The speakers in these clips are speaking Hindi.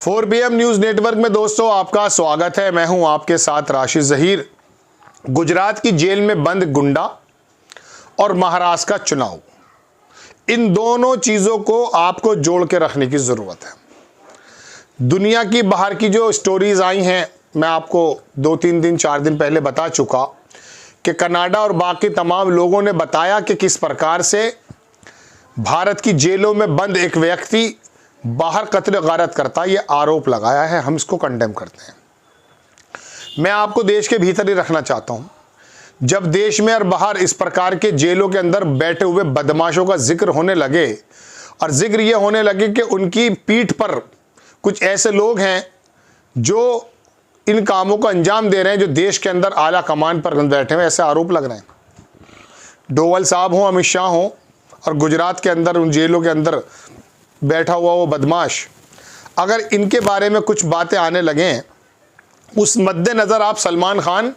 4PM न्यूज नेटवर्क में दोस्तों आपका स्वागत है। मैं हूं आपके साथ राशिद ज़हीर। गुजरात की जेल में बंद गुंडा और महाराष्ट्र का चुनाव, इन दोनों चीज़ों को आपको जोड़ के रखने की ज़रूरत है। दुनिया की बाहर की जो स्टोरीज आई हैं, मैं आपको 2-3 दिन 4 दिन पहले बता चुका कि कनाडा और बाकी तमाम लोगों ने बताया कि किस प्रकार से भारत की जेलों में बंद एक व्यक्ति बाहर कत्ल गारत करता, ये आरोप लगाया है। हम इसको कंडेम करते हैं। मैं आपको देश के भीतर ही रखना चाहता हूं। जब देश में और बाहर इस प्रकार के जेलों के अंदर बैठे हुए बदमाशों का जिक्र होने लगे और जिक्र ये होने लगे कि उनकी पीठ पर कुछ ऐसे लोग हैं जो इन कामों को अंजाम दे रहे हैं, जो देश के अंदर आला कमान पर बैठे हुए, ऐसे आरोप लग रहे हैं। डोवल साहब हों, अमित शाह हों, और गुजरात के अंदर उन जेलों के अंदर बैठा हुआ वो बदमाश, अगर इनके बारे में कुछ बातें आने लगें, उस मद्देनज़र आप सलमान खान,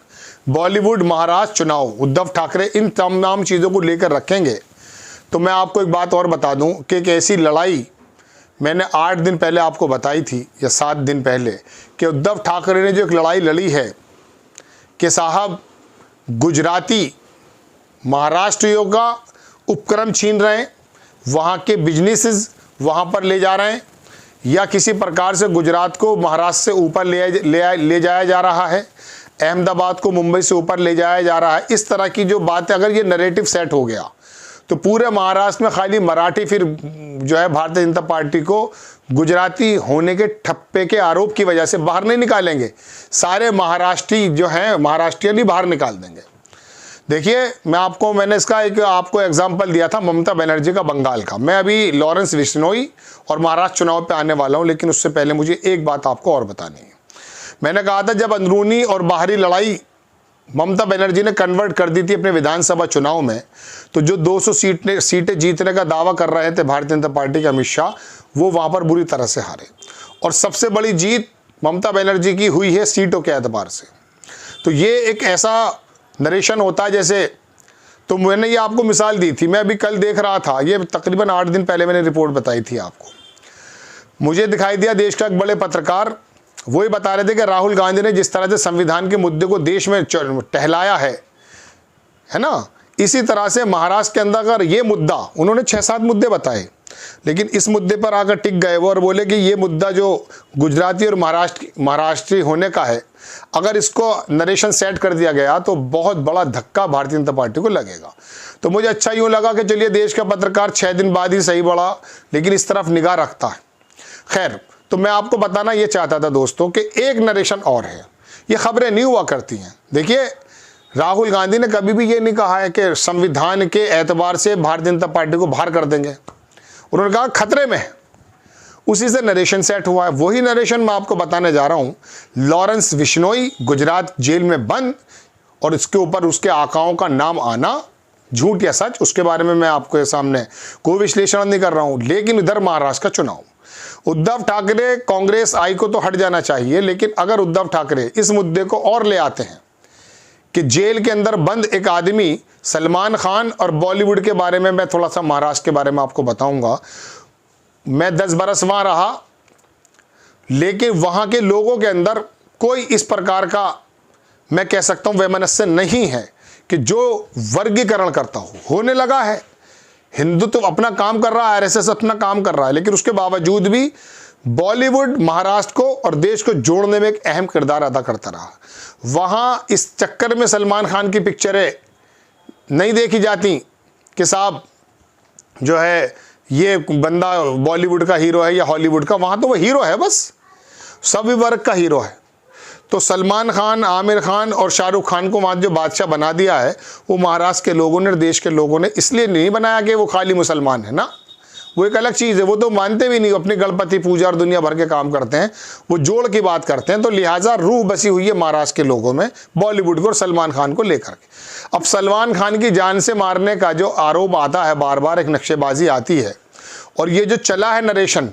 बॉलीवुड, महाराष्ट्र चुनाव, उद्धव ठाकरे, इन तमाम चीज़ों को लेकर रखेंगे, तो मैं आपको एक बात और बता दूं कि एक ऐसी लड़ाई मैंने 8 दिन पहले आपको बताई थी या 7 दिन पहले, कि उद्धव ठाकरे ने जो एक लड़ाई लड़ी है कि साहब गुजराती महाराष्ट्रियों का उपक्रम छीन रहे हैं, वहाँ के बिजनेसेस वहाँ पर ले जा रहे हैं, या किसी प्रकार से गुजरात को महाराष्ट्र से ऊपर ले जाया जा रहा है, अहमदाबाद को मुंबई से ऊपर ले जाया जा रहा है। इस तरह की जो बात है, अगर ये नैरेटिव सेट हो गया तो पूरे महाराष्ट्र में खाली मराठी फिर जो है भारतीय जनता पार्टी को गुजराती होने के ठप्पे के आरोप की वजह से बाहर नहीं निकालेंगे। सारे महाराष्ट्री जो हैं, महाराष्ट्रियन ही बाहर निकाल देंगे। देखिए, मैंने इसका एक आपको एग्जाम्पल दिया था ममता बनर्जी का बंगाल का। मैं अभी लॉरेंस बिश्नोई और महाराष्ट्र चुनाव पे आने वाला हूं, लेकिन उससे पहले मुझे एक बात आपको और बतानी है। मैंने कहा था जब अंदरूनी और बाहरी लड़ाई ममता बनर्जी ने कन्वर्ट कर दी थी अपने विधानसभा चुनाव में, तो जो 200 सीटें जीतने का दावा कर रहे थे भारतीय जनता पार्टी के अमित शाह, वो वहाँ पर बुरी तरह से हारे। और सबसे बड़ी जीत ममता बनर्जी की हुई है सीटों के एतबार से। तो ये एक ऐसा नरेशन होता है जैसे, तो मैंने ये आपको मिसाल दी थी। मैं अभी कल देख रहा था, ये तकरीबन 8 दिन पहले मैंने रिपोर्ट बताई थी आपको। मुझे दिखाई दिया देश का एक बड़े पत्रकार वही बता रहे थे कि राहुल गांधी ने जिस तरह से संविधान के मुद्दे को देश में टहलाया है ना, इसी तरह से महाराष्ट्र के अंदर अगर ये मुद्दा, उन्होंने 6-7 मुद्दे बताए, लेकिन इस मुद्दे पर आकर टिक गए वो और बोले कि ये मुद्दा जो गुजराती और महाराष्ट्री होने का है, अगर इसको नरेशन सेट कर दिया गया तो बहुत बड़ा धक्का भारतीय जनता पार्टी को लगेगा। तो मुझे अच्छा यूँ लगा कि चलिए देश का पत्रकार 6 दिन बाद ही सही बढ़ा, लेकिन इस तरफ निगाह रखता है। खैर, तो मैं आपको बताना ये चाहता था दोस्तों कि एक नरेशन और है, ये खबरें नहीं हुआ करती हैं। देखिए, राहुल गांधी ने कभी भी ये नहीं कहा है कि संविधान के एतबार से भारतीय जनता पार्टी को बाहर कर देंगे। उन्होंने कहा खतरे में है, उसी से नरेशन सेट हुआ है। वही नरेशन मैं आपको बताने जा रहा हूँ। लॉरेंस बिश्नोई गुजरात जेल में बंद, और इसके ऊपर उसके आकाओं का नाम आना, झूठ या सच, उसके बारे में मैं आपके सामने कोई विश्लेषण नहीं कर रहा हूँ। लेकिन इधर महाराष्ट्र का चुनाव, उद्धव ठाकरे, कांग्रेस आई को तो हट जाना चाहिए, लेकिन अगर उद्धव ठाकरे इस मुद्दे को और ले आते हैं कि जेल के अंदर बंद एक आदमी, सलमान खान, और बॉलीवुड के बारे में मैं थोड़ा सा महाराष्ट्र के बारे में आपको बताऊंगा। मैं 10 बरस वहाँ रहा, लेकिन वहाँ के लोगों के अंदर कोई इस प्रकार का, मैं कह सकता हूँ, वैमनस्य नहीं है कि जो वर्गीकरण करता हो। होने लगा है, हिंदुत्व अपना काम कर रहा है, आरएसएस अपना काम कर रहा है, लेकिन उसके बावजूद भी बॉलीवुड महाराष्ट्र को और देश को जोड़ने में एक अहम किरदार अदा करता रहा। वहाँ इस चक्कर में सलमान खान की पिक्चरें नहीं देखी जाती कि साहब जो है ये बंदा बॉलीवुड का हीरो है या हॉलीवुड का। वहाँ तो वो हीरो है, बस सभी वर्ग का हीरो है। तो सलमान खान, आमिर खान और शाहरुख खान को वहाँ जो बादशाह बना दिया है, वो महाराष्ट्र के लोगों ने, देश के लोगों ने इसलिए नहीं बनाया कि वो खाली मुसलमान है ना, वो एक अलग चीज़ है। वो तो मानते भी नहीं, अपनी गणपति पूजा और दुनिया भर के काम करते हैं, वो जोड़ की बात करते हैं। तो लिहाजा रूह बसी हुई है महाराष्ट्र के लोगों में बॉलीवुड को और सलमान खान को लेकर के। अब सलमान खान की जान से मारने का जो आरोप आता है, बार बार एक नक्शेबाजी आती है, और ये जो चला है नरेशन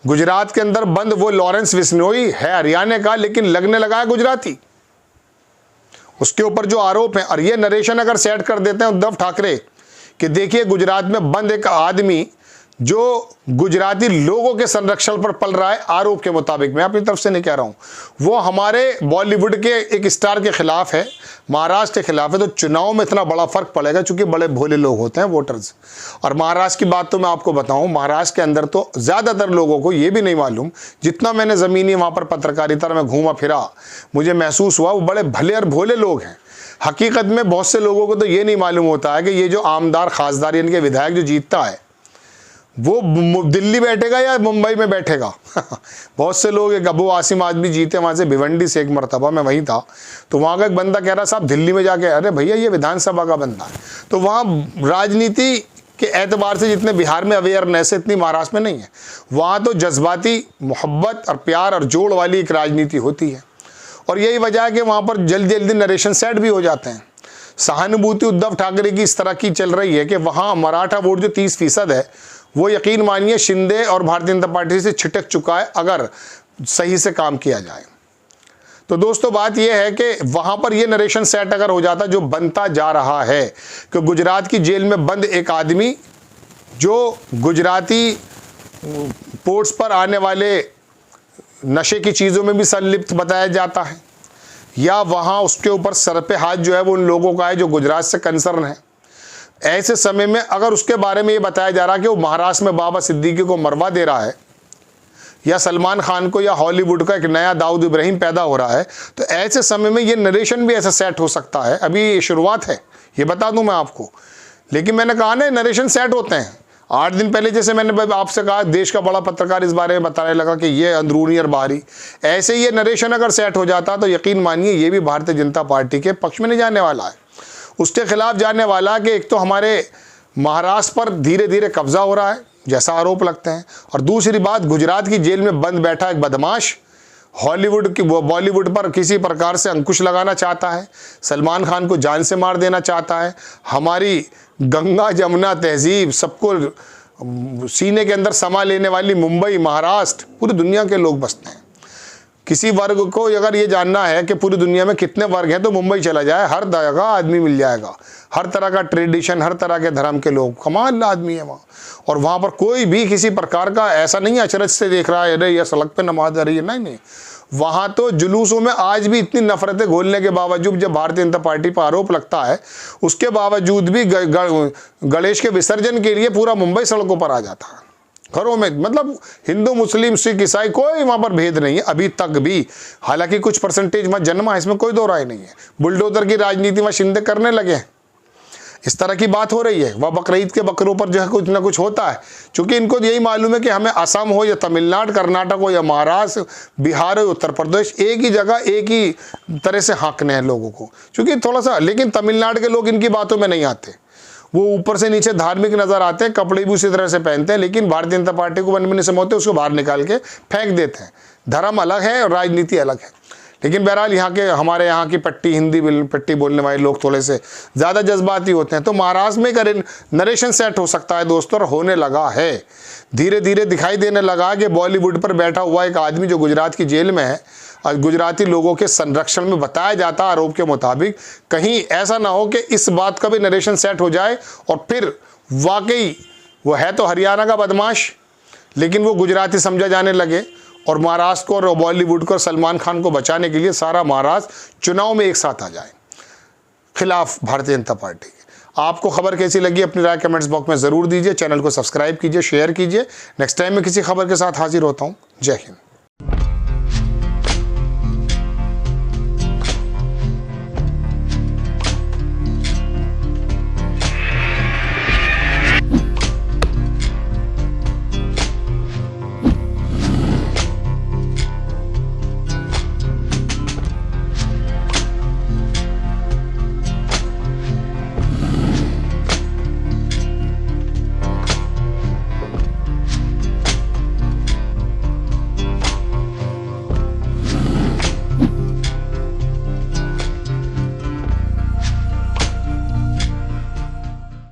गुजरात के अंदर बंद, वो लॉरेंस बिश्नोई है हरियाणा का, लेकिन लगने लगा है गुजराती, उसके ऊपर जो आरोप है। और ये नरेशन अगर सेट कर देते हैं उद्धव ठाकरे कि देखिए गुजरात में बंद एक आदमी जो गुजराती लोगों के संरक्षण पर पल रहा है आरोप के मुताबिक, मैं अपनी तरफ से नहीं कह रहा हूं, वो हमारे बॉलीवुड के एक स्टार के खिलाफ है, महाराष्ट्र के खिलाफ है। तो चुनाव में इतना बड़ा फर्क पड़ेगा क्योंकि बड़े भोले लोग होते हैं वोटर्स। और महाराष्ट्र की बात तो मैं आपको बताऊं, महाराष्ट्र के अंदर तो ज़्यादातर लोगों को ये भी नहीं मालूम, जितना मैंने ज़मीनी वहाँ पर पत्रकारिता में घूमा फिरा मुझे महसूस हुआ, वो बड़े भले और भोले लोग हैं। हकीकत में बहुत से लोगों को तो ये नहीं मालूम होता है कि ये जो आमदार खासदार इनके विधायक जो जीतता है वो दिल्ली बैठेगा या मुंबई में बैठेगा। बहुत से लोग, एक अबू आसिम आदमी जीते वहाँ से भिवंडी से, एक मरतबा मैं वहीं था, तो वहाँ का एक बंदा कह रहा साहब दिल्ली में जाके, अरे भैया ये विधानसभा का बंदा है। तो वहाँ राजनीति के एतबार से जितने बिहार में अवेयरनेस है इतनी महाराष्ट्र में नहीं है। वहाँ तो जज्बाती मोहब्बत और प्यार और जोड़ वाली एक राजनीति होती है, और यही वजह है कि वहाँ पर जल्दी जल्दी नरेशन सेट भी हो जाते हैं। सहानुभूति उद्धव ठाकरे की इस तरह की चल रही है कि वहाँ मराठा वोट जो 30% है वो यकीन मानिए शिंदे और भारतीय जनता पार्टी से छिटक चुका है अगर सही से काम किया जाए। तो दोस्तों बात यह है कि वहाँ पर ये नरेशन सेट अगर हो जाता, जो बनता जा रहा है कि गुजरात की जेल में बंद एक आदमी जो गुजराती पोर्ट्स पर आने वाले नशे की चीज़ों में भी संलिप्त बताया जाता है, या वहाँ उसके ऊपर सर पे हाथ जो है वो उन लोगों का है जो गुजरात से कंसर्न है, ऐसे समय में अगर उसके बारे में ये बताया जा रहा है कि वो महाराष्ट्र में बाबा सिद्दीकी को मरवा दे रहा है, या सलमान खान को, या हॉलीवुड का एक नया दाऊद इब्राहिम पैदा हो रहा है, तो ऐसे समय में ये नरेशन भी ऐसा सेट हो सकता है। अभी ये शुरुआत है, ये बता दूं मैं आपको, लेकिन मैंने कहा ना नरेशन सेट होते हैं। 8 दिन पहले जैसे मैंने आपसे कहा देश का बड़ा पत्रकार इस बारे में बताने लगा कि ये अंदरूनी और बाहरी, ऐसे ये नरेशन अगर सेट हो जाता तो यकीन मानिए ये भी भारतीय जनता पार्टी के पक्ष में नहीं जाने वाला है, उसके खिलाफ जाने वाला। कि एक तो हमारे महाराष्ट्र पर धीरे धीरे कब्जा हो रहा है जैसा आरोप लगते हैं, और दूसरी बात गुजरात की जेल में बंद बैठा एक बदमाश हॉलीवुड की बॉलीवुड पर किसी प्रकार से अंकुश लगाना चाहता है, सलमान खान को जान से मार देना चाहता है। हमारी गंगा जमुना तहजीब सबको सीने के अंदर समा लेने वाली मुंबई, महाराष्ट्र, पूरी दुनिया के लोग बसते हैं। किसी वर्ग को अगर ये जानना है कि पूरी दुनिया में कितने वर्ग हैं तो मुंबई चला जाए, हर जगह आदमी मिल जाएगा, हर तरह का ट्रेडिशन, हर तरह के धर्म के लोग, कमाल आदमी है वहाँ। और वहाँ पर कोई भी किसी प्रकार का ऐसा नहीं है अचरज से देख रहा है, अरे ये सड़क पे नमाज आ रही है, नहीं। वहाँ तो जुलूसों में आज भी इतनी नफरतें घोलने के बावजूद, जब भारतीय जनता पार्टी पर आरोप लगता है उसके बावजूद भी गणेश के विसर्जन के लिए पूरा मुंबई सड़कों पर आ जाता है, घरों में। मतलब हिंदू मुस्लिम सिख ईसाई कोई वहाँ पर भेद नहीं है अभी तक भी। हालांकि कुछ परसेंटेज वहाँ जन्मा है, इसमें कोई दो राय नहीं है। बुलडोजर की राजनीति वहाँ शिंदे करने लगे हैं, इस तरह की बात हो रही है। वह बकरीद के बकरों पर जो है कुछ ना कुछ होता है, क्योंकि इनको यही मालूम है कि हमें असम हो या तमिलनाडु, कर्नाटक हो या महाराष्ट्र, बिहार हो, उत्तर प्रदेश, एक ही जगह एक ही तरह से हाँकने हैं लोगों को। क्योंकि थोड़ा सा, लेकिन तमिलनाडु के लोग इनकी बातों में नहीं आते, वो ऊपर से नीचे धार्मिक नजर आते हैं, कपड़े भी उसी तरह से पहनते हैं, लेकिन भारतीय जनता पार्टी को बनने से होते उसको बाहर निकाल के फेंक देते हैं। धर्म अलग है और राजनीति अलग है। लेकिन बहरहाल यहाँ के, हमारे यहाँ की हिंदी पट्टी बोलने वाले लोग थोड़े से ज़्यादा जज्बाती होते हैं। तो महाराष्ट्र में एक नरेशन सेट हो सकता है दोस्तों, और होने लगा है, धीरे धीरे दिखाई देने लगा कि बॉलीवुड पर बैठा हुआ एक आदमी जो गुजरात की जेल में है और गुजराती लोगों के संरक्षण में बताया जाता आरोप के मुताबिक, कहीं ऐसा ना हो कि इस बात का भी नरेशन सेट हो जाए और फिर वाकई वो है तो हरियाणा का बदमाश, लेकिन वो गुजराती समझा जाने लगे, और महाराष्ट्र को और बॉलीवुड को और सलमान खान को बचाने के लिए सारा महाराष्ट्र चुनाव में एक साथ आ जाए खिलाफ भारतीय जनता पार्टी के। आपको खबर कैसी लगी अपनी राय कमेंट्स बॉक्स में ज़रूर दीजिए। चैनल को सब्सक्राइब कीजिए, शेयर कीजिए। नेक्स्ट टाइम मैं किसी खबर के साथ हाजिर होता हूँ। जय हिंद।